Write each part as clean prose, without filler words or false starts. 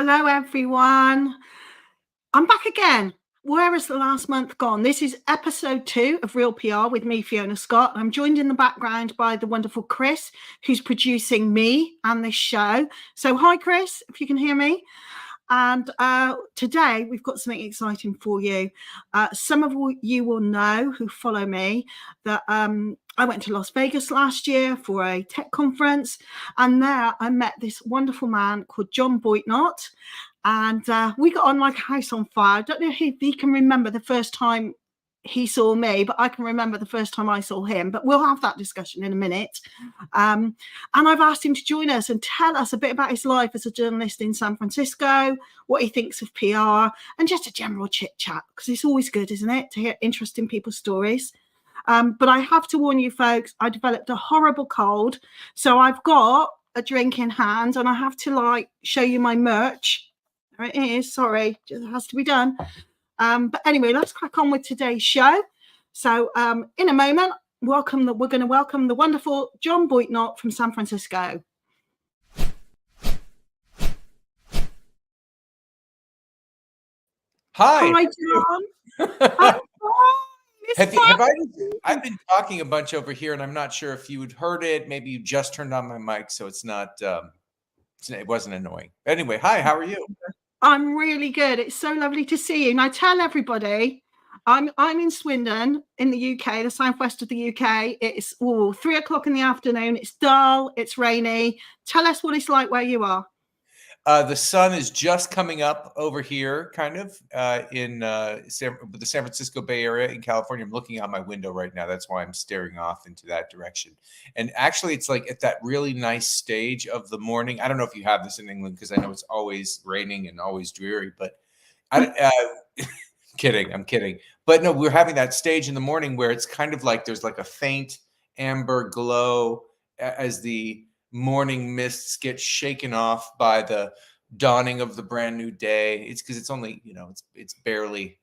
Hello, everyone. I'm back again. Where has the last month gone? This is episode 2 of Real PR with me, Fiona Scott. I'm joined in the background by the wonderful Chris, who's producing me and this show. So hi, Chris, if you can hear me. And today we've got something exciting for you. Some of you will know who follow me that I went to Las Vegas last year for a tech conference, and there I met this wonderful man called John Boitnott, and we got on like a house on fire. I don't know if he can remember the first time he saw me, but I can remember the first time I saw him, but we'll have that discussion in a minute. And I've asked him to join us and tell us a bit about his life as a journalist in San Francisco, what he thinks of PR, and just a general chit chat, because it's always good, isn't it, to hear interesting people's stories. But I have to warn you folks, I developed a horrible cold, so I've got a drink in hand and I have to like show you my merch. There it is, sorry, it has to be done. But anyway, let's crack on with today's show. So in a moment, we're going to welcome the wonderful John Boitnott from San Francisco. Hi, John. Hi, I've been talking a bunch over here, and I'm not sure if you'd heard it. Maybe you just turned on my mic, so it's not. It wasn't annoying. Anyway, hi. How are you? I'm really good. It's so lovely to see you. Now tell everybody, I'm in Swindon in the UK, the southwest of the UK. It's 3 o'clock in the afternoon. It's dull. It's rainy. Tell us what it's like where you are. The sun is just coming up over here, kind of in the San Francisco Bay Area in California. I'm looking out my window right now. That's why I'm staring off into that direction. And actually, it's like at that really nice stage of the morning. I don't know if you have this in England, because I know it's always raining and always dreary. But I'm kidding. But no, we're having that stage in the morning where it's kind of like there's like a faint amber glow as the morning mists get shaken off by the dawning of the brand new day. It's because it's only, it's barely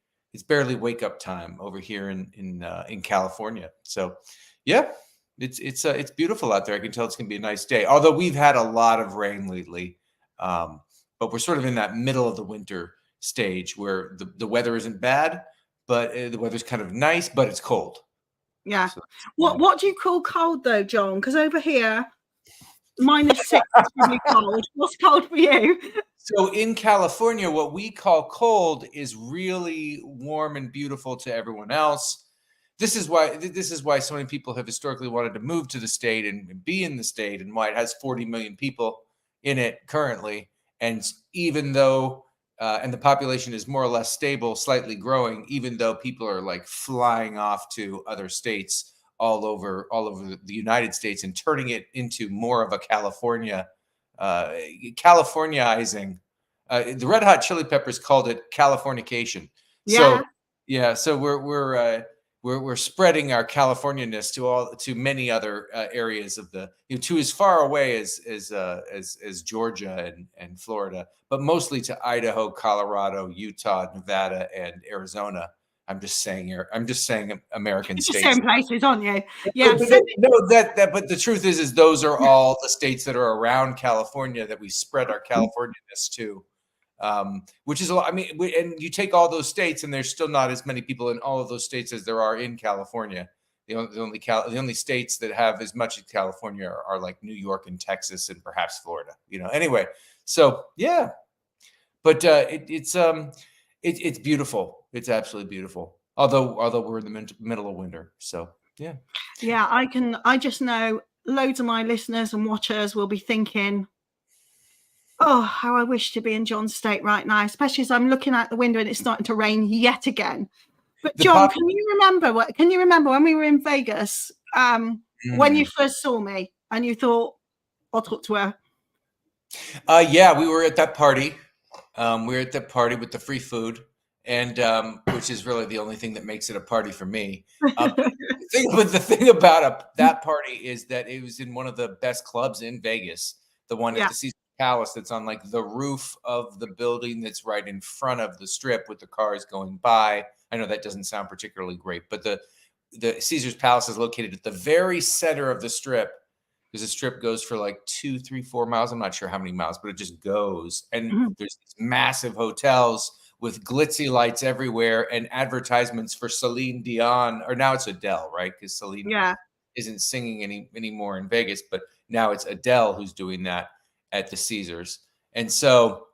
wake up time over here in California. So yeah, it's beautiful out there. I can tell it's gonna be a nice day. Although we've had a lot of rain lately, but we're sort of in that middle of the winter stage where the weather isn't bad, but the weather's kind of nice, but it's cold. Yeah. So, what do you call cold though, John? Because over here, -6 is really cold. What's cold for you? So in California, what we call cold is really warm and beautiful to everyone else. This is why so many people have historically wanted to move to the state and be in the state, and why it has 40 million people in it currently. And even though and the population is more or less stable, slightly growing, even though people are like flying off to other states all over the United States and turning it into more of a Californiaizing. The Red Hot Chili Peppers called it Californication. Yeah. So we're spreading our Californianess to many other areas of to as far away as Georgia and Florida, but mostly to Idaho, Colorado, Utah, Nevada, and Arizona. I'm just saying American states. Same places, aren't you? Yeah. But the truth is those are all the states that are around California that we spread our Californianess to, which is a lot. I mean, and you take all those states, and there's still not as many people in all of those states as there are in California. The only states that have as much as California are like New York and Texas and perhaps Florida. Anyway. So yeah, but it's beautiful. It's absolutely beautiful. Although we're in the middle of winter. So yeah. Yeah, I just know loads of my listeners and watchers will be thinking, Oh, how I wish to be in John's state right now, especially as I'm looking out the window and it's starting to rain yet again. But The John, pop. can you remember when we were in Vegas, when you Mm. first saw me and you thought, I'll talk to her? Yeah, we were at that party. We were at that party with the free food, and which is really the only thing that makes it a party for me. But the thing about that party is that it was in one of the best clubs in Vegas, the one at Yeah. the Caesar Palace that's on like the roof of the building that's right in front of the strip with the cars going by. I know that doesn't sound particularly great, but the Caesar's Palace is located at the very center of the strip, because the strip goes for like 2, 3, 4 miles. I'm not sure how many miles, but it just goes. And Mhm. there's these massive hotels with glitzy lights everywhere and advertisements for Celine Dion, or now it's Adele, right? Because Celine Yeah. isn't singing anymore in Vegas, but now it's Adele who's doing that at the Caesars. And so,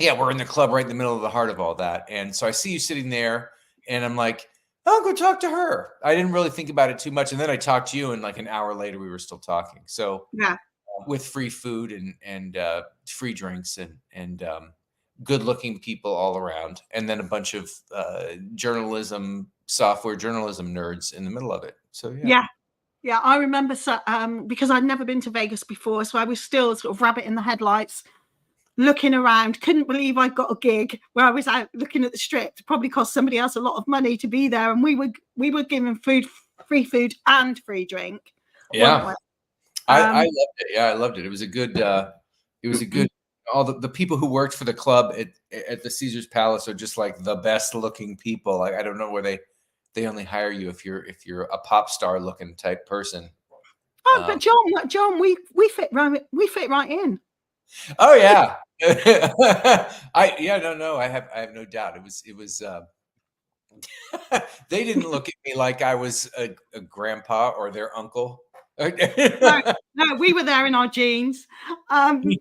yeah, we're in the club right in the middle of the heart of all that. And so I see you sitting there, and I'm like, I'll go talk to her. I didn't really think about it too much. And then I talked to you, and like an hour later, we were still talking. So Yeah. with free food and free drinks and good looking people all around, and then a bunch of software journalism nerds in the middle of it. So yeah. Yeah. Yeah. I remember because I'd never been to Vegas before. So I was still sort of rabbit in the headlights, looking around, couldn't believe I got a gig where I was out looking at the strip. It probably cost somebody else a lot of money to be there. And we were given free food and free drink, weren't Yeah. we? I loved it. Yeah, I loved it. It was a good all the people who worked for the club at the Caesar's Palace are just like the best looking people. Like, I don't know where they only hire you if you're a pop star looking type person. But John, we fit right in. Oh yeah. I have no doubt. It was they didn't look at me like I was a grandpa or their uncle. No, no, we were there in our jeans. Yeah.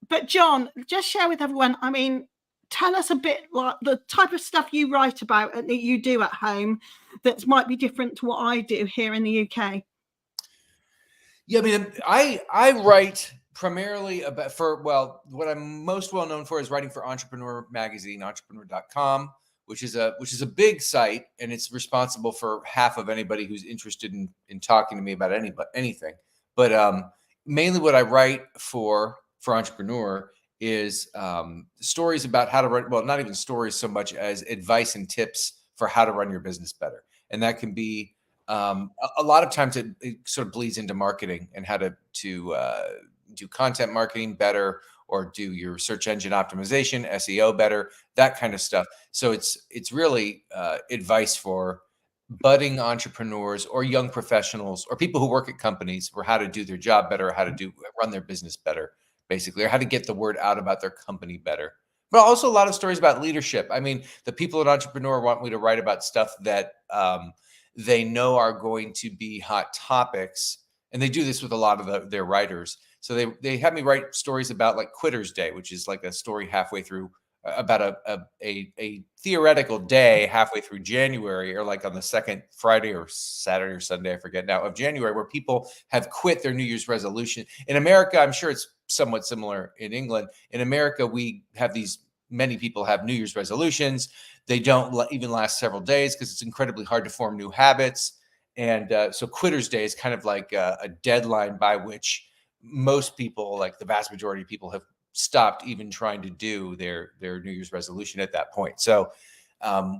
But John, just share with everyone. I mean, tell us a bit like the type of stuff you write about and that you do at home that might be different to what I do here in the UK. Yeah, I mean, I write primarily what I'm most well known for is writing for Entrepreneur Magazine, entrepreneur.com, which is a big site, and it's responsible for half of anybody who's interested in talking to me about anything. But mainly what I write for Entrepreneur is stories about how to run, well, not even stories so much as advice and tips for how to run your business better. And that can be a lot of times it sort of bleeds into marketing and how to do content marketing better, or do your search engine optimization, SEO better, that kind of stuff. So it's really advice for budding entrepreneurs or young professionals or people who work at companies for how to do their job better, how to run their business better, basically, or how to get the word out about their company better. But also a lot of stories about leadership. I mean, the people at Entrepreneur want me to write about stuff that they know are going to be hot topics, and they do this with a lot of their writers. So they have me write stories about like Quitter's Day, which is like a story halfway through about a theoretical day halfway through January, or like on the second Friday or Saturday or Sunday, I forget now, of January, where people have quit their New Year's resolution. In America, I'm sure it's somewhat similar in England. In America, we have many people have New Year's resolutions. They don't even last several days because it's incredibly hard to form new habits. And so Quitter's Day is kind of like a deadline by which most people, like the vast majority of people, have stopped even trying to do their New Year's resolution at that point. So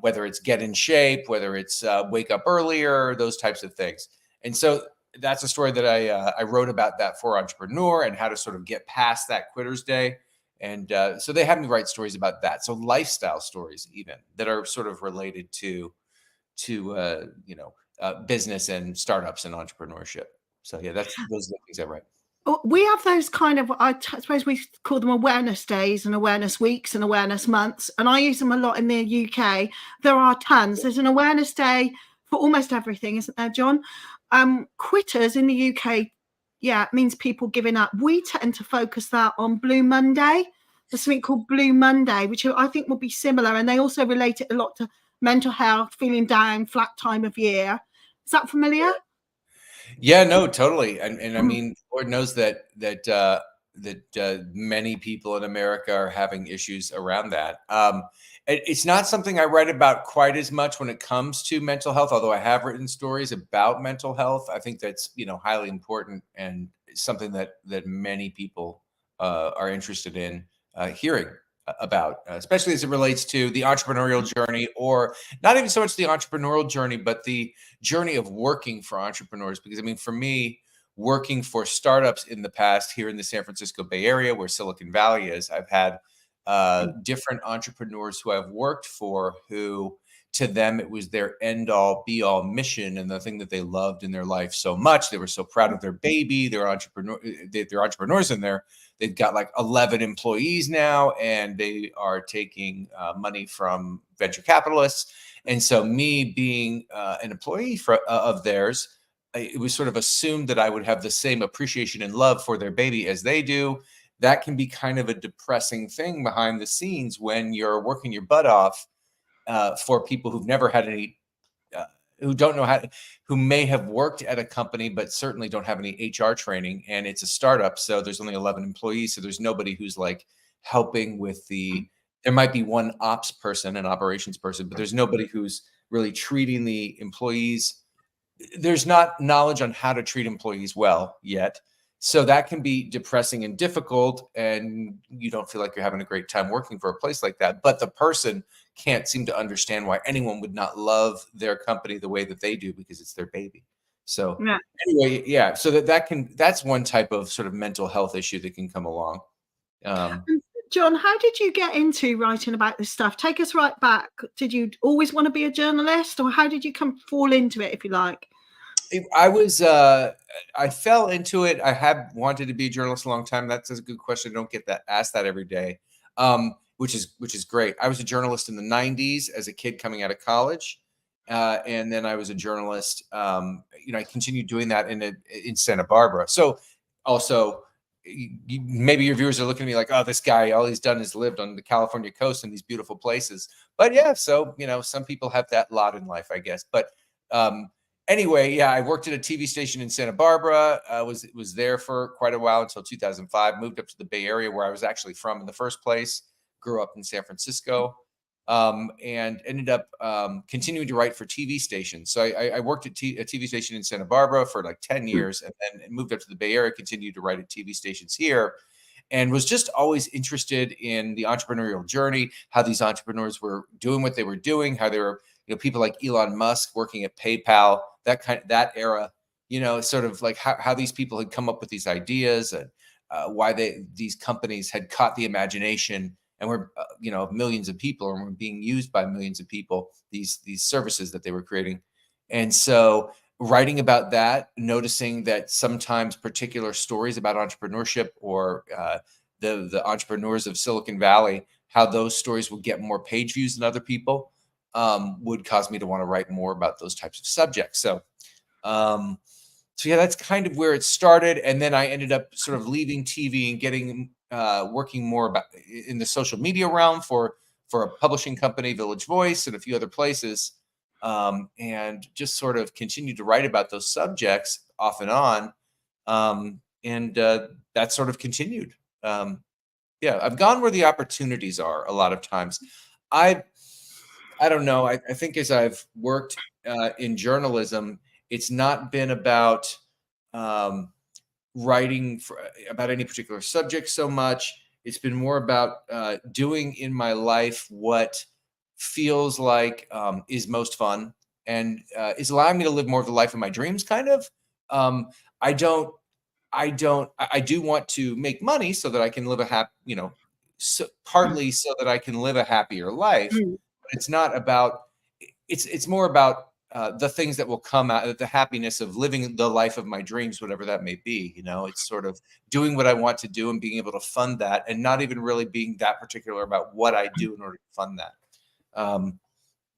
whether it's get in shape, whether it's wake up earlier, those types of things. And so that's a story that I wrote about that for Entrepreneur, and how to sort of get past that Quitter's Day. And so they have me write stories about that. So lifestyle stories, even, that are sort of related to business and startups and entrepreneurship. So yeah, those are the things I write. We have those kind of, I suppose we call them awareness days and awareness weeks and awareness months, and I use them a lot in the UK. There are tons. There's an awareness day for almost everything, isn't there, John? Quitters in the UK, yeah, it means people giving up. We tend to focus that on Blue Monday. There's something called Blue Monday, which I think will be similar, and they also relate it a lot to mental health, feeling down, flat time of year. Is that familiar? Yeah, no, totally. And I mean, Lord knows that many people in America are having issues around that. It's not something I write about quite as much when it comes to mental health, although I have written stories about mental health. I think that's, highly important and something that many people are interested in hearing about, especially as it relates to the entrepreneurial journey, or not even so much the entrepreneurial journey, but the journey of working for entrepreneurs. Because I mean, for me, working for startups in the past here in the San Francisco Bay Area, where Silicon Valley is, I've had different entrepreneurs who I've worked for who, to them, it was their end all be all mission and the thing that they loved in their life so much. They were so proud of their baby. They're entrepreneurs in there. They've got like 11 employees now, and they are taking money from venture capitalists. And so me being an employee of theirs, it was sort of assumed that I would have the same appreciation and love for their baby as they do. That can be kind of a depressing thing behind the scenes when you're working your butt off for people who've never had any, who don't know how, who may have worked at a company, but certainly don't have any HR training. And it's a startup, so there's only 11 employees. So there's nobody who's like helping with there might be one ops person, an operations person, but there's nobody who's really treating the employees. There's not knowledge on how to treat employees well yet. So that can be depressing and difficult, and you don't feel like you're having a great time working for a place like that. But the person can't seem to understand why anyone would not love their company the way that they do, because it's their baby. So anyway, yeah. So that's one type of sort of mental health issue that can come along. John, how did you get into writing about this stuff? Take us right back. Did you always want to be a journalist, or how did you fall into it, if you like? I fell into it. I have wanted to be a journalist a long time. That's a good question. I don't get asked that every day, which is great. I was a journalist in the 90s as a kid coming out of college. And then I was a journalist. I continued doing that in Santa Barbara. So also, maybe your viewers are looking at me like, oh, this guy, all he's done is lived on the California coast in these beautiful places. But yeah, so, some people have that lot in life, I guess. But anyway, yeah, I worked at a TV station in Santa Barbara. I was there for quite a while until 2005. Moved up to the Bay Area, where I was actually from in the first place. Grew up in San Francisco, and ended up continuing to write for TV stations. So I worked at a TV station in Santa Barbara for like 10 years, and then moved up to the Bay Area, continued to write at TV stations here, and was just always interested in the entrepreneurial journey, how these entrepreneurs were doing what they were doing, how they were, people like Elon Musk working at PayPal, that era, sort of like how these people had come up with these ideas, and why these companies had caught the imagination and were, millions of people, and were being used by millions of people, these services that they were creating. And so writing about that, noticing that sometimes particular stories about entrepreneurship, or the entrepreneurs of Silicon Valley, how those stories would get more page views than other people, would cause me to want to write more about those types of subjects. So yeah, that's kind of where it started. And then I ended up sort of leaving TV and getting working more in the social media realm for a publishing company, Village Voice, and a few other places, and just sort of continued to write about those subjects off and on, and that sort of continued. Yeah, I've gone where the opportunities are a lot of times. I don't know. I think as I've worked in journalism, it's not been about writing about any particular subject so much. It's been more about doing in my life what feels like is most fun, and is allowing me to live more of the life of my dreams, kind of. I do want to make money so that I can live partly so that I can live a happier life. But it's not about, it's more about the things that will come out, the happiness of living the life of my dreams, whatever that may be. It's sort of doing what I want to do and being able to fund that, and not even really being that particular about what I do in order to fund that.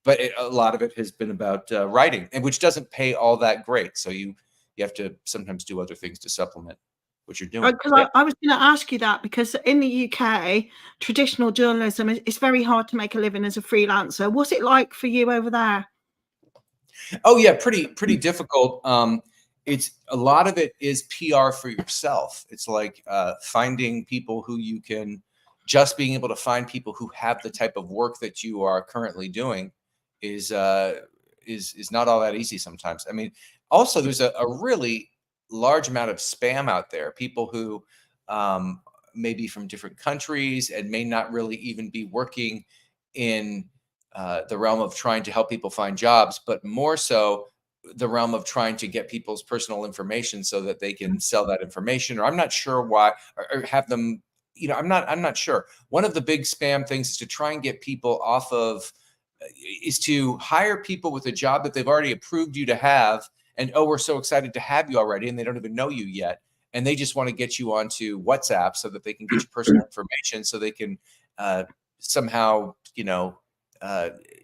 But a lot of it has been about writing, and which doesn't pay all that great. So you have to sometimes do other things to supplement what you're doing. I was going to ask you that, because in the UK, traditional journalism, it's very hard to make a living as a freelancer. What's it like for you over there? Oh yeah, pretty difficult. it's a lot of it is PR for yourself. It's like finding people who you can, just being able to find people who have the type of work that you are currently doing is not all that easy sometimes. I mean, also there's a really large amount of spam out there. People who may be from different countries and may not really even be working in the realm of trying to help people find jobs, but more so the realm of trying to get people's personal information so that they can sell that information. Or I'm not sure why, or have them, I'm not sure. One of the big spam things is to try and get people off of, is to hire people with a job that they've already approved you to have. And, oh, we're so excited to have you already. And they don't even know you yet. And they just want to get you onto WhatsApp so that they can get your personal information, so they can somehow,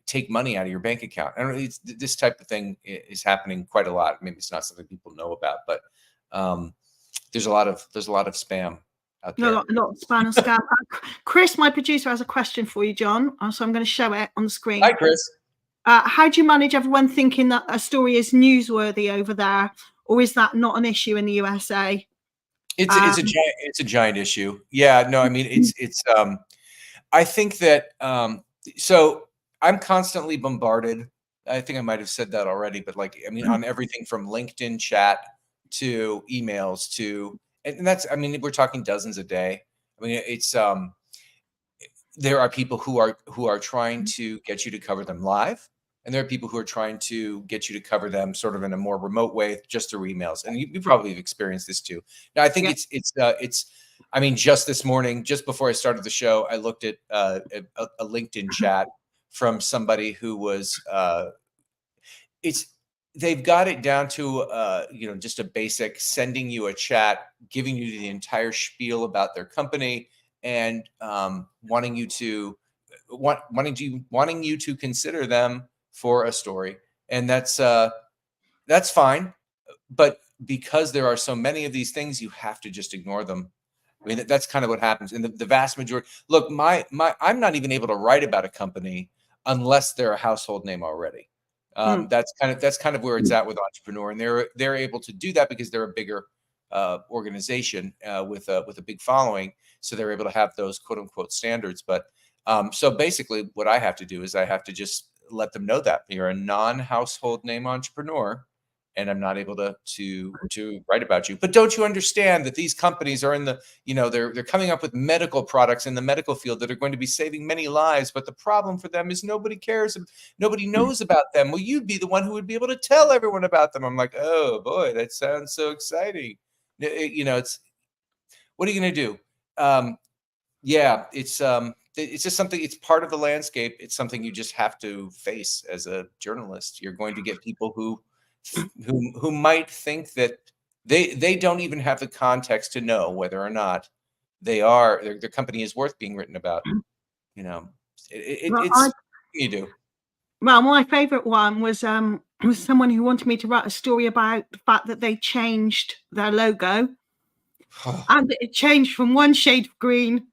take money out of your bank account. I don't know, this type of thing is happening quite a lot. Maybe it's not something people know about, but there's a lot of spam out there. A lot of spam and scam. Chris, my producer, has a question for you, John. So I'm going to show it on the screen. Hi, Chris. How do you manage everyone thinking that a story newsworthy over there, or is that not an issue in the USA? It's a giant issue. Yeah, no, I mean, it's I think that so I'm constantly bombarded. I think I might have said that already, but on everything from LinkedIn chat to emails to, and that's, we're talking dozens a day. I mean, it's there are people who are trying to get you to cover them live, and there are people who are trying to get you to cover them sort of in a more remote way, just through emails. And you probably have experienced this too. Now, I think just this morning, just before I started the show, I looked at a LinkedIn chat from somebody who was, they've got it down to, just a basic sending you a chat, giving you the entire spiel about their company, and wanting you to consider them for a story. And that's fine. But because there are so many of these things, you have to just ignore them. I mean, that's kind of what happens. And the vast majority, look, I'm not even able to write about a company unless they're a household name already. That's kind of where it's at with Entrepreneur, and they're able to do that because they're a bigger organization with a big following, so they're able to have those quote unquote standards. But so basically, what I have to do is I have to just let them know that you're a non-household name entrepreneur, and I'm not able to write about you. But don't you understand that these companies are in the, they're coming up with medical products in the medical field that are going to be saving many lives. But the problem for them is nobody cares. Nobody knows about them. Well, you'd be the one who would be able to tell everyone about them. I'm like, oh boy, that sounds so exciting. It's, what are you going to do? Yeah, it's just something, it's part of the landscape. It's something you just have to face as a journalist. You're going to get people who might think that they don't even have the context to know whether or not their company is worth being written about. It's you do. Well, my favorite one was someone who wanted me to write a story about the fact that they changed their logo, and it changed from one shade of green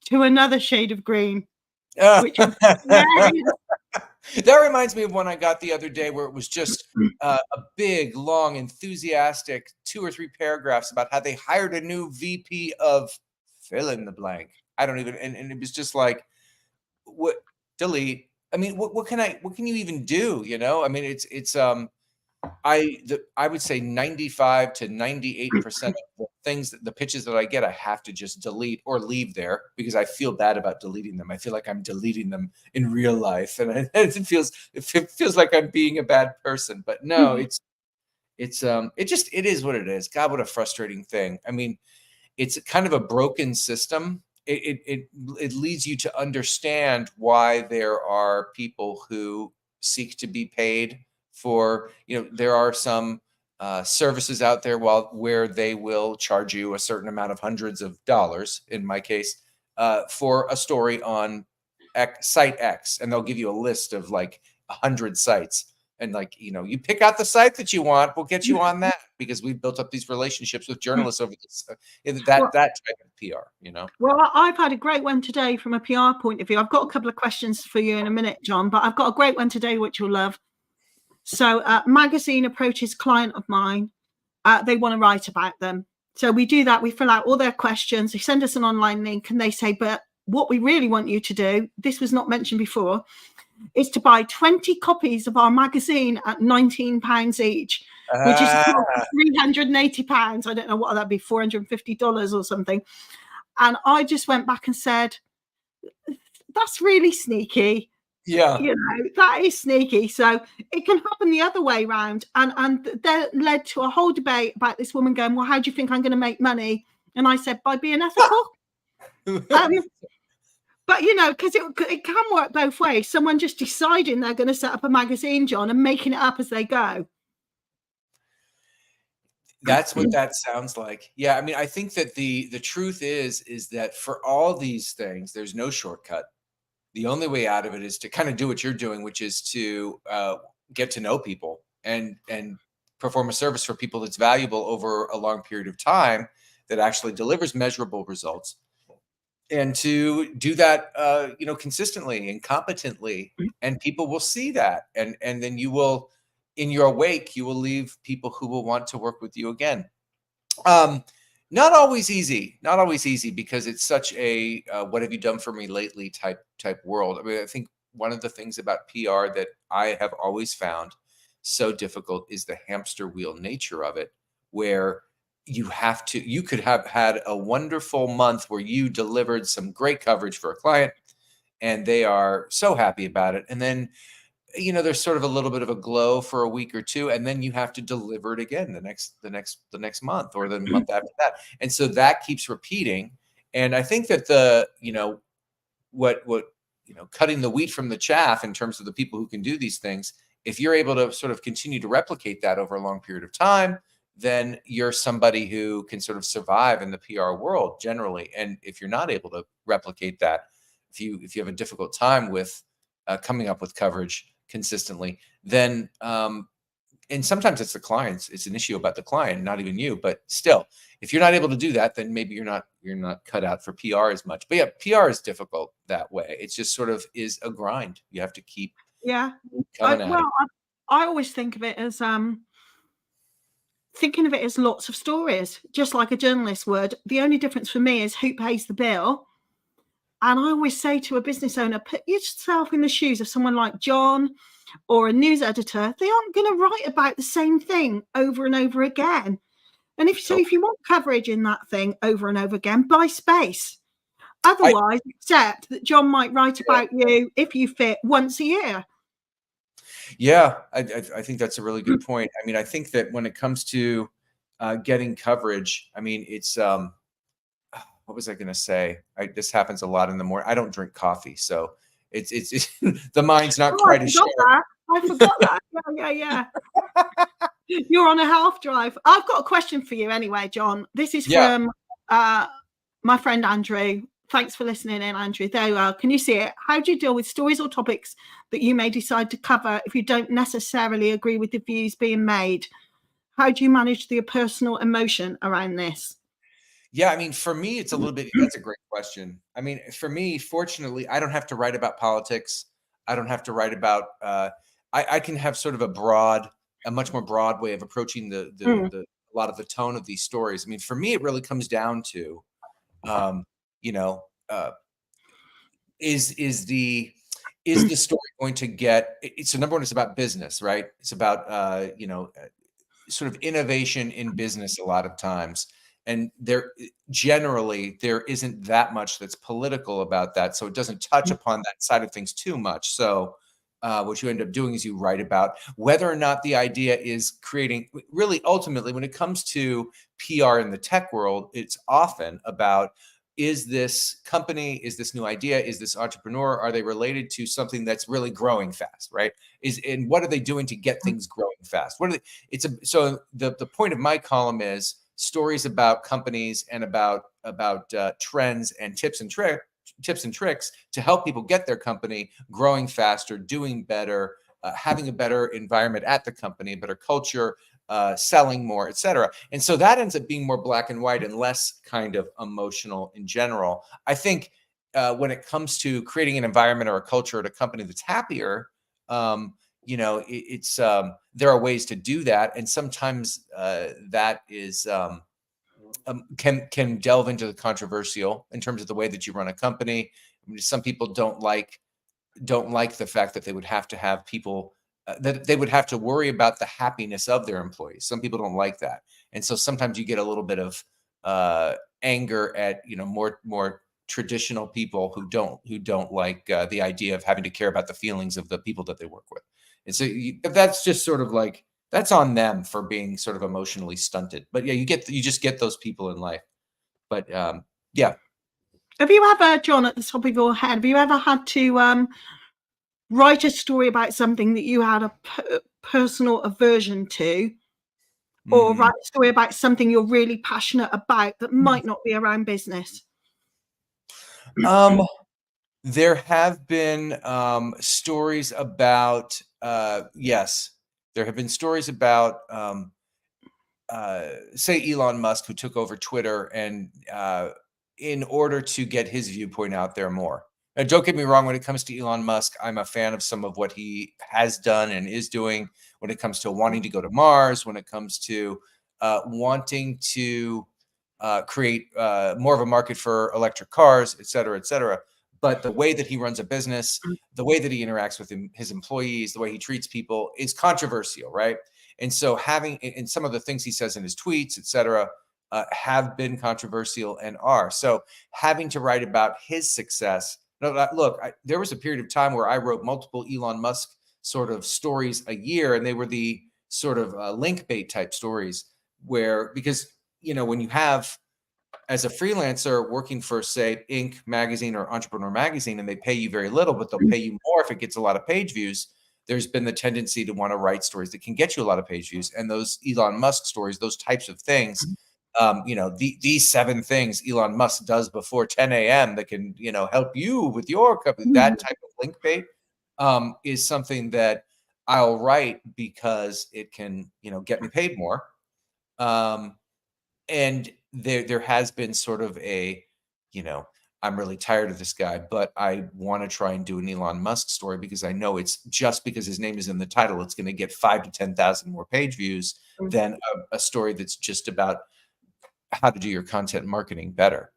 to another shade of green, which was hilarious. That reminds me of one I got the other day where it was just a big, long, enthusiastic 2 or 3 paragraphs about how they hired a new VP of fill in the blank. I don't even, and it was just like, what, delete. I mean, what can you even do? I mean, it's I would say 95 to 98% of the things, the pitches that I get, I have to just delete or leave there because I feel bad about deleting them. I feel like I'm deleting them in real life, and it feels like I'm being a bad person. But no, it is what it is. God, what a frustrating thing. I mean, it's kind of a broken system. It leads you to understand why there are people who seek to be paid for, there are some services out there where they will charge you a certain amount of hundreds of dollars, in my case, for a story on site X, and they'll give you a list of like 100 sites. And you pick out the site that you want, we'll get you on that, because we've built up these relationships with journalists over this, that type of PR, Well, I've had a great one today from a PR point of view. I've got a couple of questions for you in a minute, John, but I've got a great one today, which you'll love. So magazine approaches client of mine they want to write about them. So we do that. We fill out all their questions. They send us an online link and they say, but what we really want you to do, this was not mentioned before, is to buy 20 copies of our magazine at £19 each, which is £380. I don't know what that'd be, $450 or something. And I just went back and said, that's really sneaky. Yeah. You know, that is sneaky. So it can happen the other way around. And that led to a whole debate about this woman going, well, how do you think I'm going to make money? And I said, by being ethical. But, you know, because it can work both ways. Someone just deciding they're going to set up a magazine, John, and making it up as they go. That's what that sounds like. Yeah, I mean, I think that the truth is that for all these things, there's no shortcut. The only way out of it is to kind of do what you're doing, which is to get to know people and perform a service for people that's valuable over a long period of time that actually delivers measurable results. And to do that, you know, consistently and competently, and people will see that, and then you will, in your wake, you will leave people who will want to work with you again. Not always easy, because it's such a what have you done for me lately type world. I mean, I think one of the things about PR that I have always found so difficult is the hamster wheel nature of it, where you could have had a wonderful month where you delivered some great coverage for a client and they are so happy about it. And then, you know, there's sort of a little bit of a glow for a week or two, and then you have to deliver it again the next month or the month after that. And so that keeps repeating. And I think that what cutting the wheat from the chaff in terms of the people who can do these things, if you're able to sort of continue to replicate that over a long period of time, then you're somebody who can sort of survive in the PR world generally. And if you're not able to replicate that, if you have a difficult time with coming up with coverage consistently, then and sometimes it's the clients, it's an issue about the client, not even you, but still, if you're not able to do that, then maybe you're not cut out for PR as much. But yeah, PR is difficult that way. It's just sort of is a grind. You have to keep coming at it. I always think of it as lots of stories, just like a journalist would. The only difference for me is who pays the bill. And I always say to a business owner, put yourself in the shoes of someone like John or a news editor. They aren't going to write about the same thing over and over again. And if you want coverage in that thing over and over again, buy space. Otherwise, accept that John might write about you, if you fit, once a year. Yeah, I think that's a really good point. I mean, I think that when it comes to getting coverage, I mean, it's what was I going to say? This happens a lot in the morning. I don't drink coffee, so it's the mind's not quite as sharp. I forgot that. Yeah. You're on a half drive. I've got a question for you anyway, John. This is from my friend Andrew. Thanks for listening in, Andrew. There you are. Can you see it? How do you deal with stories or topics that you may decide to cover if you don't necessarily agree with the views being made? How do you manage the personal emotion around this? Yeah, I mean, for me, it's a little bit, that's a great question. I mean, for me, fortunately, I don't have to write about politics. I don't have to write about, I can have sort of a much more broad way of approaching a lot of the tone of these stories. I mean, for me, it really comes down to, is the story going to get, so number one, it's about business, right? It's about, sort of innovation in business a lot of times. And there isn't that much that's political about that. So it doesn't touch upon that side of things too much. So what you end up doing is you write about whether or not the idea is creating, really ultimately, when it comes to PR in the tech world, it's often about, is this company, is this new idea, is this entrepreneur, are they related to something that's really growing fast, right? And what are they doing to get things growing fast? So the point of my column is stories about companies and about trends and tips and tricks to help people get their company growing faster, doing better, having a better environment at the company, a better culture, selling more, et cetera. And so that ends up being more black and white and less kind of emotional in general. I think when it comes to creating an environment or a culture at a company that's happier, it's there are ways to do that, and sometimes that is can delve into the controversial in terms of the way that you run a company. I mean, some people don't like the fact that they would have to have people that they would have to worry about the happiness of their employees. Some people don't like that, and so sometimes you get a little bit of anger at more traditional people who don't like the idea of having to care about the feelings of the people that they work with. And so that's just sort of like, that's on them for being sort of emotionally stunted. But yeah, you just get those people in life. But yeah. Have you ever, John, at the top of your head, have you ever had to write a story about something that you had a personal aversion to, or write a story about something you're really passionate about that might not be around business? There have been stories about yes, there have been stories about say Elon Musk, who took over Twitter, and in order to get his viewpoint out there more. Now, don't get me wrong, when it comes to Elon Musk, I'm a fan of some of what he has done and is doing when it comes to wanting to go to Mars, when it comes to wanting to create more of a market for electric cars, et cetera, et cetera. But the way that he runs a business, the way that he interacts with his employees, the way he treats people is controversial, right? And so and some of the things he says in his tweets, et cetera, have been controversial and are. So having to write about his success. Look, there was a period of time where I wrote multiple Elon Musk sort of stories a year, and they were the sort of link bait type stories because, when you have, as a freelancer working for, say, Inc. magazine or Entrepreneur magazine, and they pay you very little, but they'll pay you more if it gets a lot of page views, there's been the tendency to want to write stories that can get you a lot of page views. And those Elon Musk stories, those types of things, these 7 things Elon Musk does before 10 a.m. that can, help you with your company, that type of link bait is something that I'll write because it can, get me paid more. And there has been sort of I'm really tired of this guy, but I want to try and do an Elon Musk story because I know it's just because his name is in the title, it's going to get 5,000 to 10,000 more page views than a story that's just about how to do your content marketing better.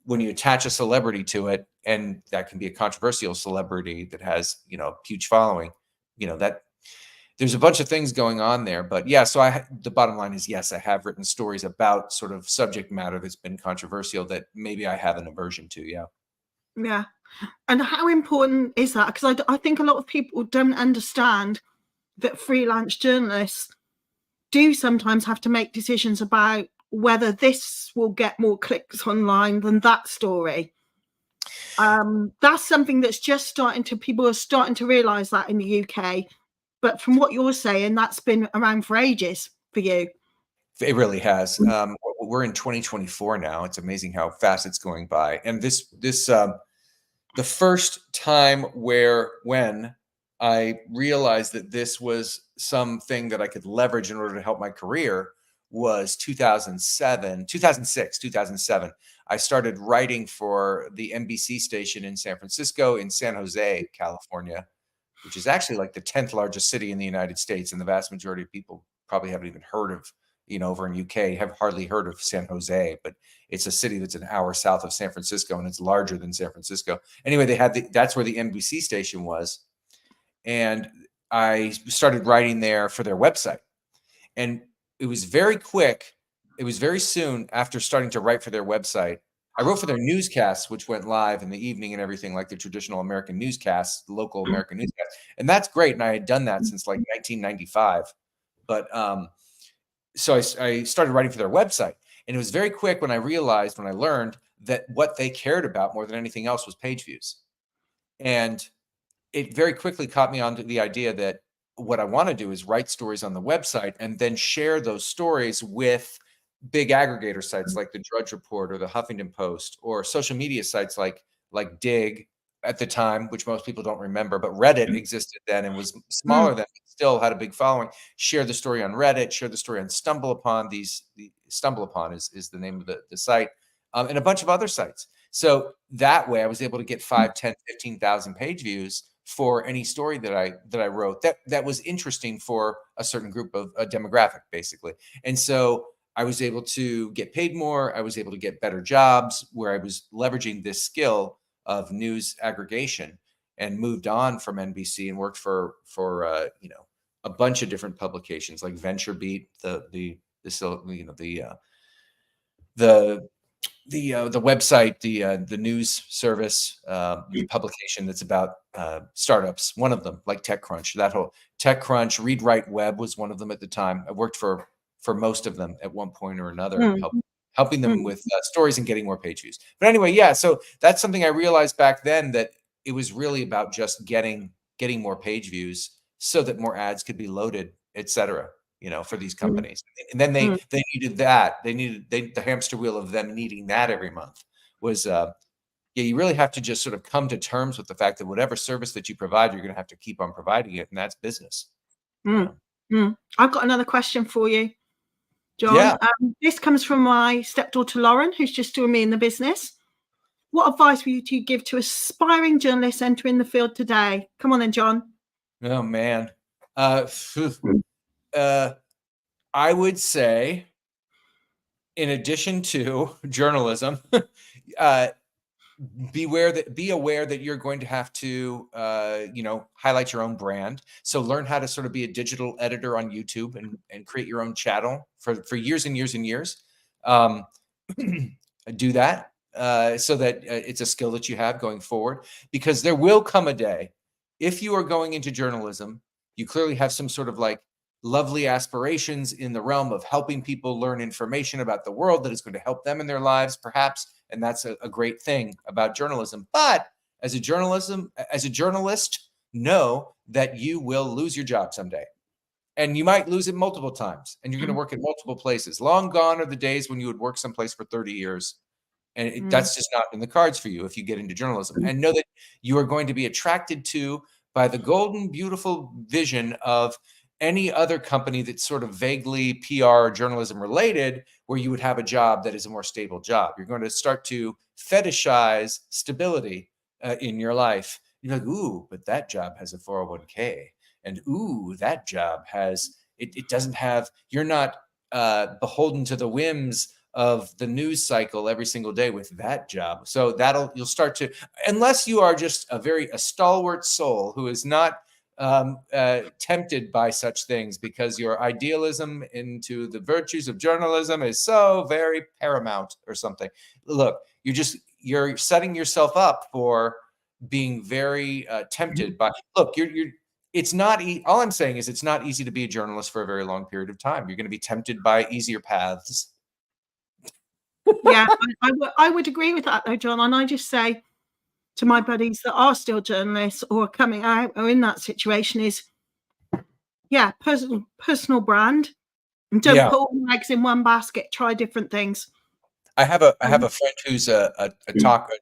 When you attach a celebrity to it, and that can be a controversial celebrity that has, a huge following, that there's a bunch of things going on there. But yeah, so the bottom line is, yes, I have written stories about sort of subject matter that's been controversial that maybe I have an aversion to. Yeah. Yeah. And how important is that? Because I think a lot of people don't understand that freelance journalists do sometimes have to make decisions about whether this will get more clicks online than that story. That's something that's just people are starting to realize that in the UK. But from what you're saying, that's been around for ages for you. It really has. We're in 2024 now. It's amazing how fast it's going by. And the first time when I realized that this was something that I could leverage in order to help my career was 2006, 2007. I started writing for the NBC station in San Francisco, in San Jose, California, which is actually like the 10th largest city in the United States. And the vast majority of people probably haven't even heard of, over in UK, have hardly heard of San Jose, but it's a city that's an hour south of San Francisco, and it's larger than San Francisco. Anyway, that's where the NBC station was. And I started writing there for their website. And it was very quick. It was very soon after starting to write for their website. I wrote for their newscasts, which went live in the evening and everything, like the traditional American newscasts, local American newscasts. And that's great. And I had done that since like 1995. But so I started writing for their website. And it was very quick when I learned that what they cared about more than anything else was page views. And it very quickly caught me onto the idea that what I want to do is write stories on the website and then share those stories with big aggregator sites like the Drudge Report or the Huffington Post, or social media sites like Dig at the time, which most people don't remember, but Reddit existed then and was smaller then, still had a big following. Share the story on Reddit, share the story on StumbleUpon. StumbleUpon is the name of the site, and a bunch of other sites. So that way I was able to get 5, 10, 15,000 page views for any story that I wrote that was interesting for a certain group of a demographic, basically. And so I was able to get paid more. I was able to get better jobs where I was leveraging this skill of news aggregation, and moved on from NBC and worked for a bunch of different publications like VentureBeat, the website, the news service, the publication that's about startups. One of them, like TechCrunch, that whole TechCrunch, Read Write Web was one of them at the time. I worked for most of them at one point or another, helping them with stories and getting more page views. But anyway, yeah. So that's something I realized back then, that it was really about just getting more page views so that more ads could be loaded, etc. For these companies. And then they needed that. They needed the hamster wheel of them needing that every month was, you really have to just sort of come to terms with the fact that whatever service that you provide, you're going to have to keep on providing it. And that's business. I've got another question for you, John. Yeah. This comes from my stepdaughter, Lauren, who's just joined me in the business. What advice would you give to aspiring journalists entering the field today? Come on then, John. Oh, man. I would say, in addition to journalism, be aware that you're going to have to, highlight your own brand. So learn how to sort of be a digital editor on YouTube and create your own channel for years and years and years. Do that so that it's a skill that you have going forward, because there will come a day, if you are going into journalism, you clearly have some sort of like lovely aspirations in the realm of helping people learn information about the world that is going to help them in their lives, perhaps. And that's a great thing about journalism. But as a journalist, know that you will lose your job someday. And you might lose it multiple times, and you're going to work at multiple places. Long gone are the days when you would work someplace for 30 years. And that's just not in the cards for you if you get into journalism. And know that you are going to be attracted to by the golden, beautiful vision of any other company that's sort of vaguely PR or journalism related, where you would have a job that is a more stable job. You're going to start to fetishize stability in your life. You're like, ooh, but that job has a 401k. And ooh, that job has, it doesn't have, you're not beholden to the whims of the news cycle every single day with that job. So you'll start to, unless you are just a stalwart soul who is not tempted by such things, because your idealism into the virtues of journalism is so very paramount or something. Look, you're setting yourself up for being very tempted by, look, it's not, all I'm saying is it's not easy to be a journalist for a very long period of time. You're going to be tempted by easier paths. Yeah, I would agree with that though, John. And I just say to my buddies that are still journalists or are coming out or in that situation is, yeah, personal brand, and don't put all your eggs in one basket. Try different things. I have a friend who's a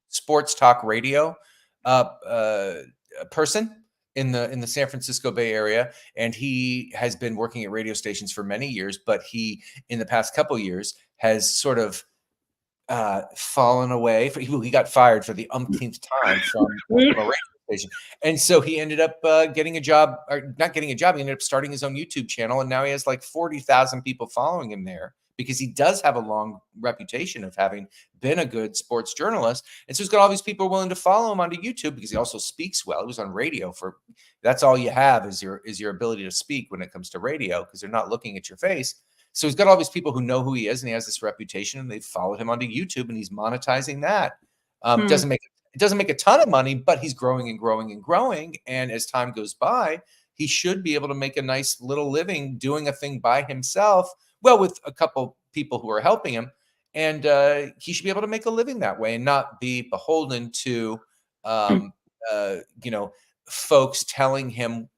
sports talk radio person in the San Francisco Bay Area, and he has been working at radio stations for many years. But he, in the past couple of years, has sort of fallen away. He got fired for the umpteenth time from a radio station, and so he ended up getting a job, or not getting a job. He ended up starting his own YouTube channel, and now he has like 40,000 people following him there, because he does have a long reputation of having been a good sports journalist. And so he's got all these people willing to follow him onto YouTube, because he also speaks well. He was on radio that's all you have is your ability to speak when it comes to radio, because they're not looking at your face. So he's got all these people who know who he is, and he has this reputation, and they've followed him onto YouTube, and he's monetizing that. It doesn't make a ton of money, but he's growing and growing and growing. And as time goes by, he should be able to make a nice little living doing a thing by himself, well, with a couple people who are helping him. And he should be able to make a living that way and not be beholden to, folks telling him,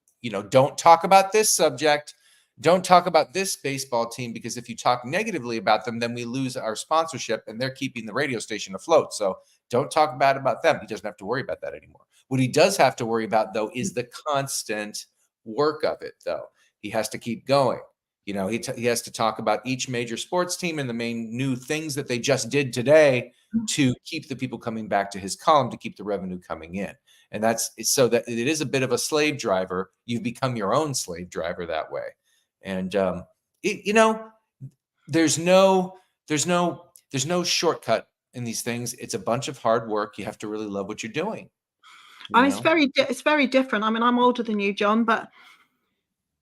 don't talk about this subject. Don't talk about this baseball team, because if you talk negatively about them, then we lose our sponsorship, and they're keeping the radio station afloat. So don't talk bad about them. He doesn't have to worry about that anymore. What he does have to worry about, though, is the constant work of it, though. He has to keep going. You know, he has to talk about each major sports team and the main new things that they just did today to keep the people coming back to his column, to keep the revenue coming in. And that's so that it is a bit of a slave driver. You've become your own slave driver that way. And you know, there's no shortcut in these things. It's a bunch of hard work. You have to really love what you're doing. And it's very different. I mean, I'm older than you, John, but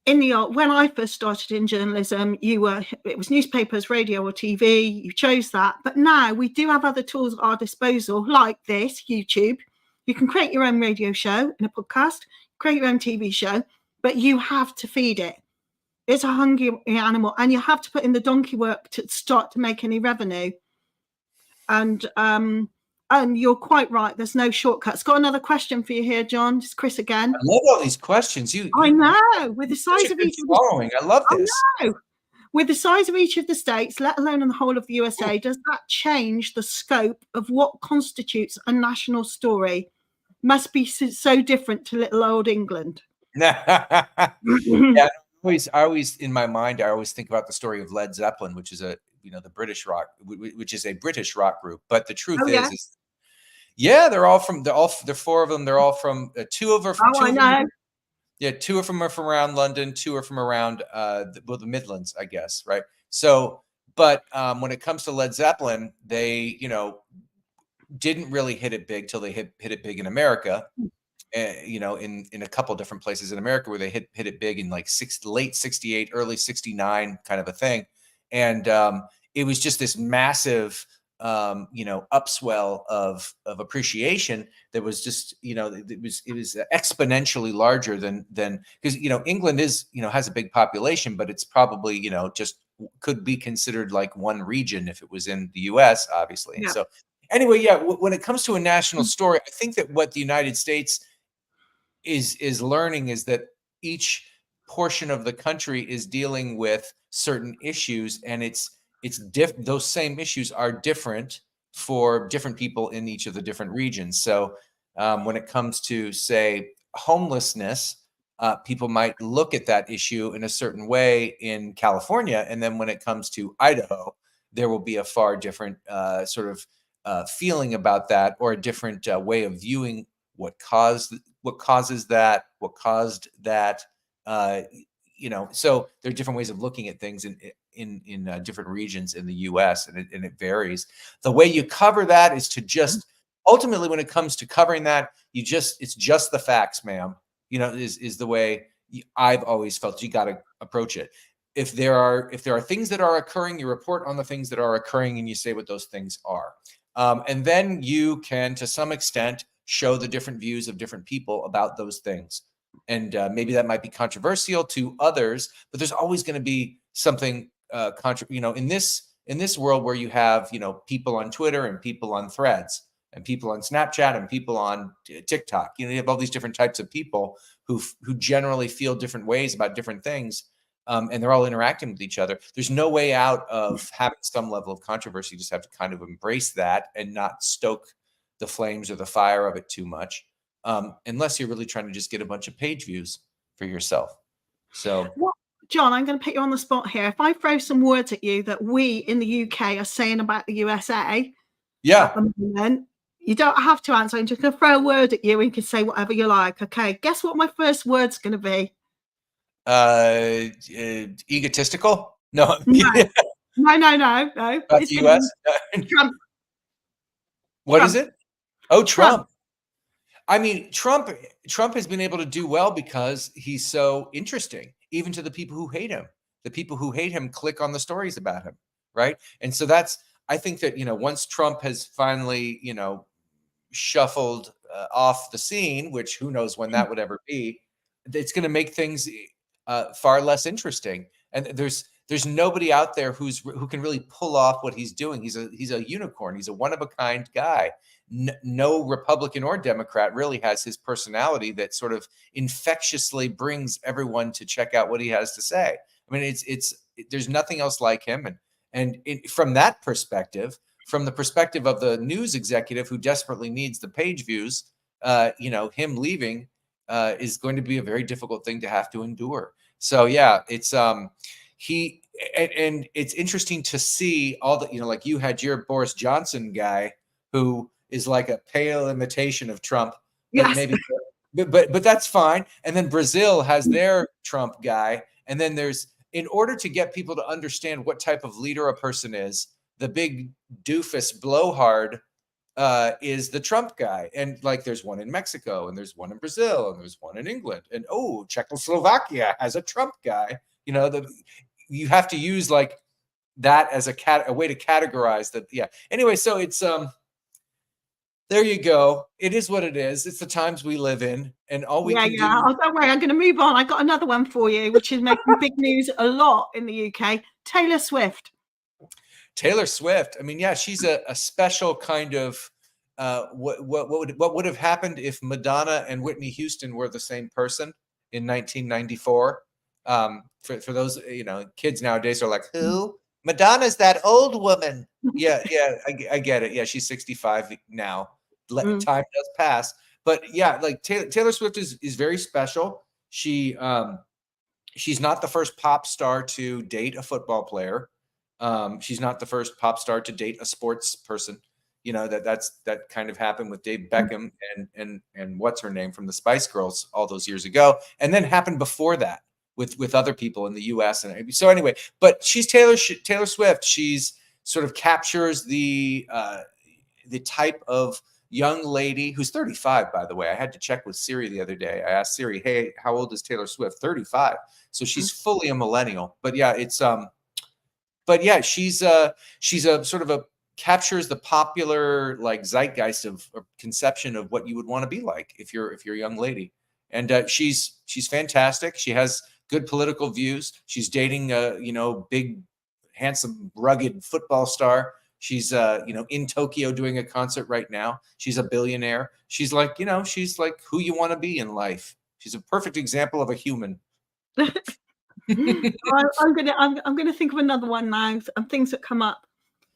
when I first started in journalism, it was newspapers, radio, or TV. You chose that. But now we do have other tools at our disposal, like this, YouTube. You can create your own radio show and a podcast, create your own TV show, but you have to feed it. It's a hungry animal, and you have to put in the donkey work to start to make any revenue. And you're quite right. There's no shortcuts. Got another question for you here, John. It's Chris again. I love all these questions. I know. With the size of each following, I love this. I know. With the size of each of the states, let alone in the whole of the USA, does that change the scope of what constitutes a national story? Must be so different to little old England. Yeah, I always in my mind, I always think about the story of Led Zeppelin, which is the British rock, which is a British rock group. But the truth is, they're four of them. They're all from two of them. I know. Yeah, two of them are from around London. Two are from around the Midlands, I guess, right? So, but when it comes to Led Zeppelin, they didn't really hit it big till they hit it big in America. In a couple of different places in America where they hit it big in like late 68, early 69 kind of a thing. And it was just this massive, upswell of appreciation that was just, it was exponentially larger than because, England has a big population, but it's probably, just could be considered like one region if it was in the US, obviously. And so anyway, when it comes to a national story, I think that what the United States is learning is that each portion of the country is dealing with certain issues, and those same issues are different for different people in each of the different regions. So when it comes to, say, homelessness, people might look at that issue in a certain way in California, and then when it comes to Idaho, there will be a far different sort of feeling about that, or a different way of viewing what caused that. So there are different ways of looking at things in different regions in the U.S. and it varies. The way you cover that is to just ultimately, when it comes to covering that, it's just the facts, ma'am. Is the way I've always felt. You got to approach it. If there are things that are occurring, you report on the things that are occurring, and you say what those things are. And then you can, to some extent, show the different views of different people about those things. And maybe that might be controversial to others, but there's always going to be something, in this world where you have, people on Twitter and people on Threads and people on Snapchat and people on TikTok. You have all these different types of people who generally feel different ways about different things. And they're all interacting with each other. There's no way out of having some level of controversy. You just have to kind of embrace that and not stoke the flames or the fire of it too much, unless you're really trying to just get a bunch of page views for yourself. So, John, I'm going to put you on the spot here. If I throw some words at you that we in the UK are saying about the USA, at the moment, you don't have to answer. I'm just going to throw a word at you and you can say whatever you like. Okay, guess what my first word's going to be? Egotistical? No. No. It's the US? Trump. What is it? Oh, Trump. I mean, Trump has been able to do well because he's so interesting, even to the people who hate him. The people who hate him click on the stories about him, right? And so I think that, once Trump has finally, shuffled off the scene, which who knows when that would ever be, it's going to make things far less interesting. And there's nobody out there who can really pull off what he's doing. He's a unicorn. He's a one-of-a-kind guy. No Republican or Democrat really has his personality that sort of infectiously brings everyone to check out what he has to say. I mean, there's nothing else like him. And from that perspective, from the perspective of the news executive who desperately needs the page views, him leaving is going to be a very difficult thing to have to endure. So yeah, it's and it's interesting to see all the, like you had your Boris Johnson guy who is like a pale imitation of Trump, but Yes. maybe, but that's fine. And then Brazil has their Trump guy. And then there's, in order to get people to understand what type of leader a person is, the big doofus blowhard is the Trump guy. And like there's one in Mexico, and there's one in Brazil, and there's one in England. And Czechoslovakia has a Trump guy. You have to use like that as a way to categorize that. Yeah. Anyway, so it's there you go. It is what it is. It's the times we live in, and all we can do. Oh, don't worry, I'm going to move on. I got another one for you, which is making big news a lot in the UK. Taylor Swift. Taylor Swift. I mean, yeah, she's a special kind of what would have happened if Madonna and Whitney Houston were the same person in 1994. For those kids nowadays are like, who? Madonna's that old woman. Yeah, I get it. Yeah, she's 65 now. Time does pass, but yeah, like Taylor Swift is very special. She's not the first pop star to date a football player. She's not the first pop star to date a sports person. That kind of happened with Dave Beckham and what's her name from the Spice Girls all those years ago, and then happened before that with other people in the U.S. And so anyway, but she's Taylor Swift. She's sort of captures the type of young lady who's 35, by the way. I had to check with Siri the other day. I asked Siri, hey, how old is Taylor Swift? 35. So she's fully a millennial. But yeah, she's a sort of captures the popular like zeitgeist of or conception of what you would want to be like if you're a young lady. And she's fantastic. She has good political views. She's dating a big, handsome, rugged football star. She's in Tokyo doing a concert right now. She's a billionaire. She's like she's like who you want to be in life. She's a perfect example of a human. I'm gonna think of another one now. Things that come up.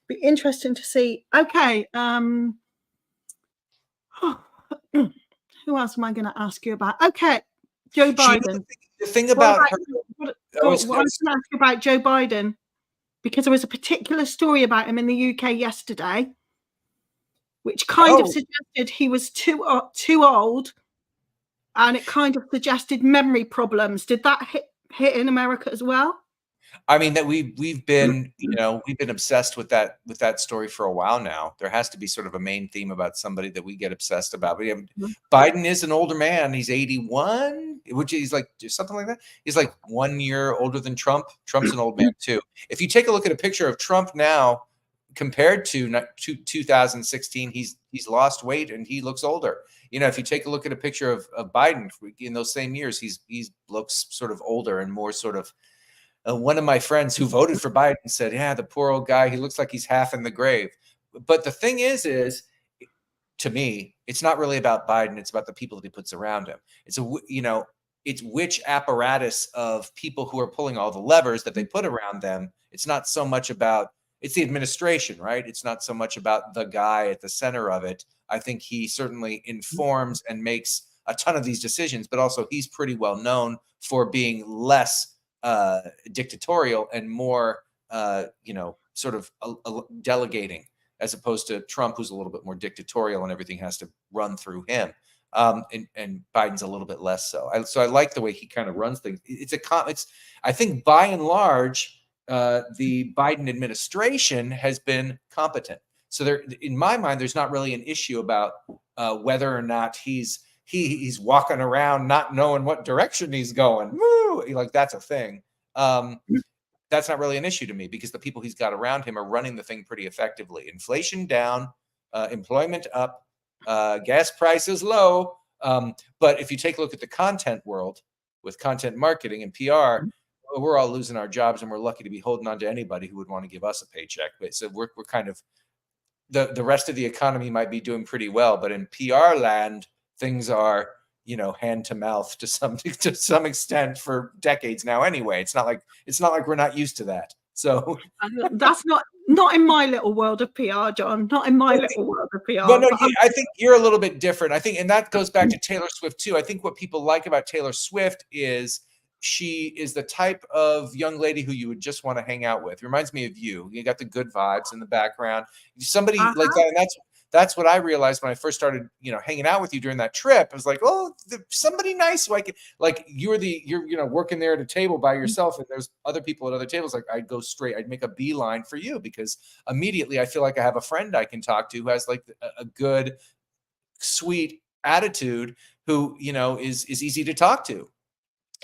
Be interesting to see. Okay. Who else am I going to ask you about? Okay, Joe Biden. The thing about her. I was going to ask you about Joe Biden because there was a particular story about him in the UK yesterday, which kind of suggested he was too old, and it kind of suggested memory problems. Did that hit in America as well? I mean, that we've been obsessed with that story for a while now. There has to be sort of a main theme about somebody that we get obsessed about. But Biden is an older man. He's 81, which is like something like that. He's like 1 year older than Trump. Trump's an old man too. If you take a look at a picture of Trump now compared to 2016, he's lost weight and he looks older. If you take a look at a picture of Biden in those same years, he looks sort of older and more sort of. One of my friends who voted for Biden said, yeah, the poor old guy, he looks like he's half in the grave. But the thing is to me, it's not really about Biden. It's about the people that he puts around him. It's which apparatus of people who are pulling all the levers that they put around them. It's not so much about, it's the administration, right? It's not so much about the guy at the center of it. I think he certainly informs and makes a ton of these decisions, but also he's pretty well known for being less dictatorial and more sort of delegating, as opposed to Trump, who's a little bit more dictatorial and everything has to run through him, and Biden's a little bit less so. I like the way he kind of runs things. I think by and large the Biden administration has been competent, so there, in my mind, there's not really an issue about whether or not he's walking around not knowing what direction he's going. Woo! Like that's a thing. That's not really an issue to me because the people he's got around him are running the thing pretty effectively. Inflation down, employment up, gas prices low. But if you take a look at the content world with content marketing and PR, we're all losing our jobs, and we're lucky to be holding on to anybody who would want to give us a paycheck. But so we're kind of the rest of the economy might be doing pretty well, but in PR land, things are, hand to mouth to some extent for decades now. Anyway, it's not like we're not used to that. So that's not in my little world of PR, John. Not in my little world of PR. No, I think you're a little bit different. I think, and that goes back to Taylor Swift too. I think what people like about Taylor Swift is she is the type of young lady who you would just want to hang out with. Reminds me of you. You got the good vibes in the background. Somebody like that, and that's what I realized when I first started, hanging out with you during that trip. I was like, oh, somebody nice who I could, like, you're working there at a table by yourself, and there's other people at other tables. Like, I'd make a beeline for you, because immediately I feel like I have a friend I can talk to who has like a good, sweet attitude, who, is easy to talk to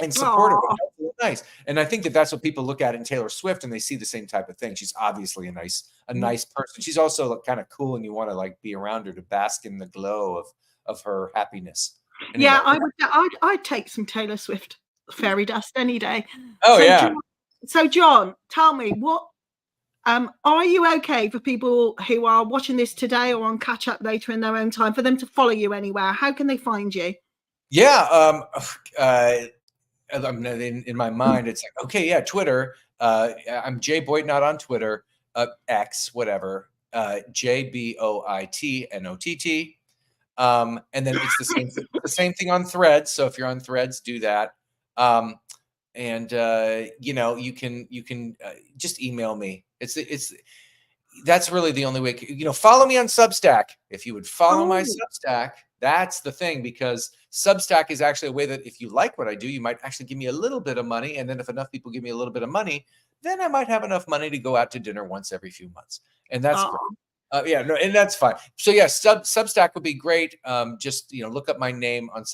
and supportive. And nice. And I think that that's what people look at in Taylor Swift, and they see the same type of thing. She's obviously a nice person. She's also kind of cool, and you want to like be around her to bask in the glow of her happiness. Anyway. Yeah, I'd take some Taylor Swift fairy dust any day. Oh, yeah. So John, tell me, what are you okay for people who are watching this today or on catch up later in their own time, for them to follow you anywhere? How can they find you? Yeah. In my mind, it's like, okay, yeah, Twitter. I'm Jay Boitnott on Twitter, X, whatever, JBoitnott. And then it's the same thing on Threads. So if you're on Threads, do that. You can just email me. That's really the only way. Follow me on Substack. If you would follow my Substack, that's the thing, because Substack is actually a way that if you like what I do, you might actually give me a little bit of money. And then if enough people give me a little bit of money, then I might have enough money to go out to dinner once every few months. And that's great. And that's fine. So yeah, Substack would be great. Just, look up my name and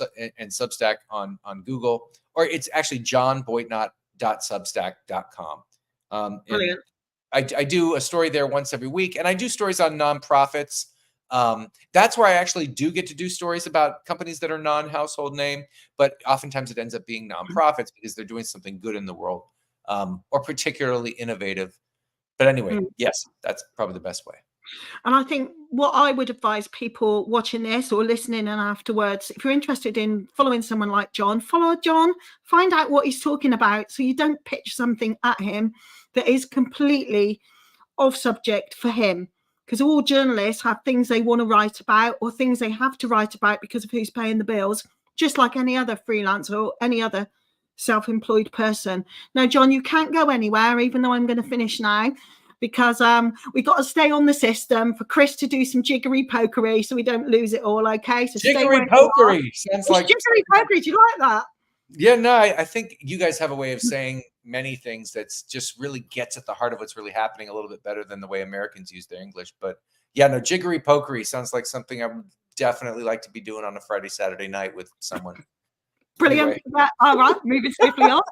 Substack on Google, or it's actually johnboitnott.substack.com. Brilliant. I do a story there once every week, and I do stories on nonprofits. That's where I actually do get to do stories about companies that are non-household name, but oftentimes it ends up being nonprofits because they're doing something good in the world, or particularly innovative. But anyway, yes, that's probably the best way. And I think what I would advise people watching this or listening and afterwards, if you're interested in following someone like John, follow John, find out what he's talking about, so you don't pitch something at him that is completely off subject for him. Because all journalists have things they want to write about, or things they have to write about because of who's paying the bills, just like any other freelancer or any other self-employed person. Now, John, you can't go anywhere, even though I'm going to finish now, because we've got to stay on the system for Chris to do some jiggery pokery so we don't lose it all, okay? So jiggery pokery sounds like jiggery pokery. Do you like that? Yeah, no, I think you guys have a way of saying many things that's just really gets at the heart of what's really happening a little bit better than the way Americans use their English. But yeah, no, jiggery pokery sounds like something I would definitely like to be doing on a Friday, Saturday night with someone. Brilliant. Anyway. All right, moving swiftly on.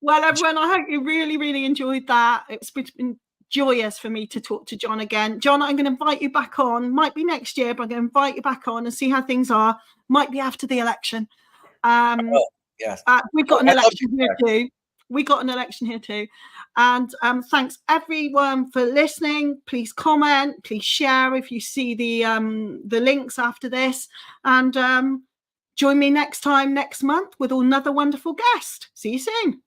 Well, everyone, I hope you really, really enjoyed that. It's been joyous for me to talk to John again. John, I'm going to invite you back on. Might be next year, but I'm going to invite you back on and see how things are. Might be after the election. Yes. We've got an election here too. And thanks everyone for listening. Please comment, please share if you see the links after this, and join me next month with another wonderful guest. See you soon.